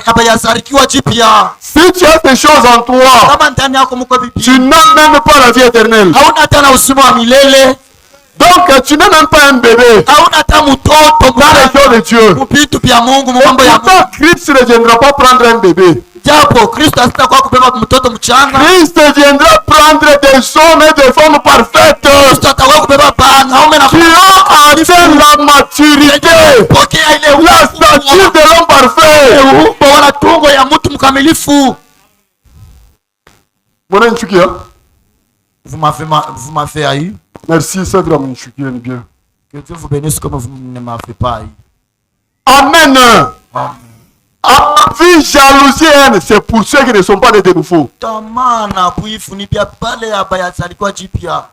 abayazarikiwa jipya. Si tu as ces choses en toi, Kama ndani yako mko bibi. tu n'as même pas la vie éternelle. Hauna tena uzima wa milele. Donc, tu n'es même pas un bébé Hauna hata mtoto dans les choses de Dieu. vitu vya Mungu, Et mambo ya Mungu. pourtant, Christ ne viendra pas prendre un bébé. Japo Kristo asitakuwa kubeba mtoto mchanga. Christ viendra prendre des hommes et des femmes parfaites Kristo atakuwa kubeba wanaume na qui ont atteint la maturité, kupokea ile la stature de l'homme parfait. umbo wala tungo ya mtu mkamilifu. Mon Nchukia, Vous m'avez haï. merci, c'est vraiment Nchukia, bien. Que Dieu vous bénisse comme vous ne m'avez pas haï. Amen. Envie, jalousie, haine, c'est pour ceux qui ne sont pas nés de nouveau. Tamaa na bwifu ni pia pale abayazalikuwa jipya.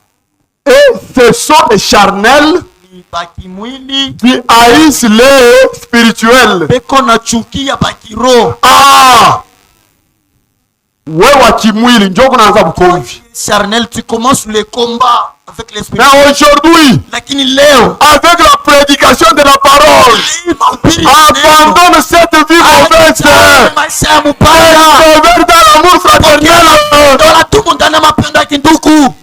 Et ce sont les charnels Ni bakimwili qui haïssent les spirituels. beko na chukia bakiro. Ah! Wewe kimwili ndio kunaanza bukomvi. Charnel, tu commences le combat avec l'esprit. Mais aujourd'hui, Lakini leo avec la prédication de la parole, abandonne cette vie mauvaise. maisha ya mupaya Persévère dans l'amour fraternel. dola tumu ndani ya mapendo ya kinduku.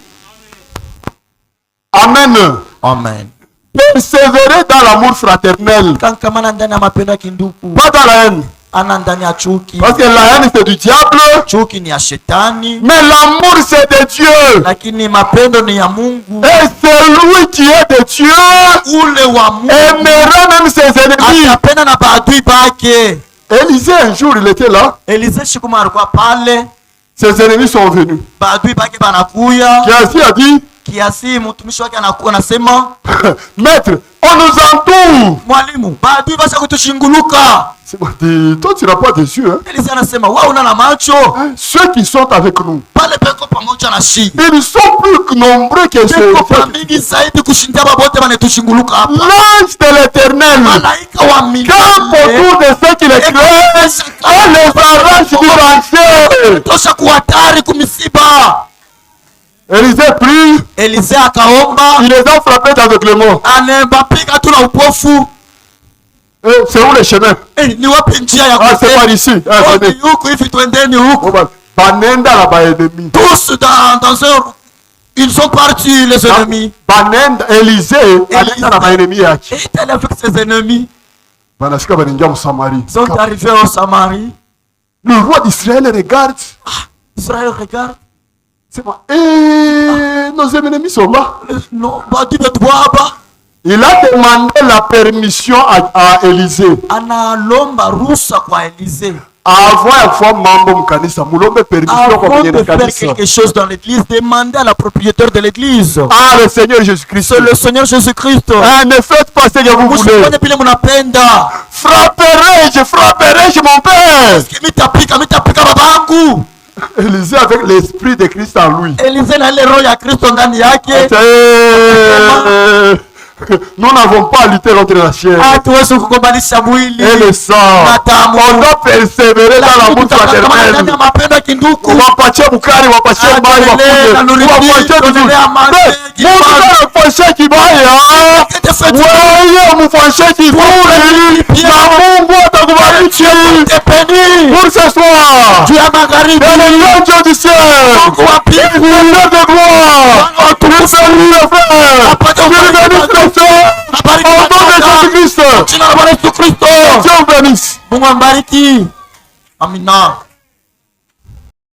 Amen. Amen. Persévérer dans l'amour fraternel. Kankamana ndani ya mapendo ya kinduku, Pas dans la haine. ana ndani ya chuki. Parce que la haine c'est du diable. Chuki ni ya shetani, Mais l'amour c'est de Dieu. lakini mapendo ni ya Mungu. Et celui qui est de Dieu Ule wa Mungu aimera même ses ennemis. atapenda na baadui bake. Élisée un jour il était là. Elize shikuma alikuwa pale, Ses ennemis sont venus. baadui bake banakuya. Géasi a dit, Kiasi mtumishi wake anakuwa anasema, maître, on nous entoure. mwalimu, baadui basha kutushinguluka. C'est bon, toi tu n'as pas de yeux. Hein? Elize anasema wewe una na macho, Ceux qui sont avec nous, pale peko pamoja na shi ils sont plus nombreux que ceux. peko pamingi zaidi kushindia babote banetushinguluka hapa. L'ange de l'éternel Malaika wa campe milele autour de ceux qui les craignent et les arrache du danger. tosha kuhatari kumisiba. Élisée prie, Elize akaomba, il les a frappés d'aveuglement. anebapiga tu na upofu. C'est où le chemin? Ni wapi njia ya Ah, c'est par ici. Ah, Oh, venez. ni huku hivi, twendeni huku. On va- Banenda la ba ennemi. Tous dans un, ils sont partis les ennemis. Banenda, Élisée, banenda la ba ennemi yake. Et il est allé avec ses ennemis. Banafika baningia mu Samarie. Ils sont arrivés au Samarie. Le roi d'Israël regarde. Israël regarde. C'est moi. Et nos ennemis sont là. Non, badi betwaba. Il a demandé la permission à Élisée. Analomba rusa kwa Elize. Avant ya kufa mambo mkanisa, mulombe permission kwa Avant kwenye de faire kanisa. quelque chose dans l'église, demandez à la propriétaire de l'église. Ah, le Seigneur Jésus-Christ. C'est le Seigneur Jésus-Christ. Ah, ne faites pas ce que vous voulez. Msifanye vile mnapenda. Frapperai-je, mon père. Mitapika babangu. Élisée avec l'esprit de Christ en lui. Elize na ile roho ya Kristo ndani yake. Nous n'avons pas à lutter contre la chair hatuwezi kugombanisha mwili et le sang. na damu. On doit persévérer dans l'amour fraternel. ndani ya mapendo ya kindugu. Wapatie bukari, wapatie mai, wapatie vizuri. Mungu anafanyia kibaya, wewe mfanyie kizuri, na Mungu atakubariki. Pour ce soir, juu ya magharibi, dans le nom du ciel, Mungu wa mbingu, Dieu de gloire, tu bénis le frère, tu bénis le frère, au nom de Jésus-Christ. jina la Bwana Yesu Kristo. Dieu vous bénisse. Mungu ambariki. Amina.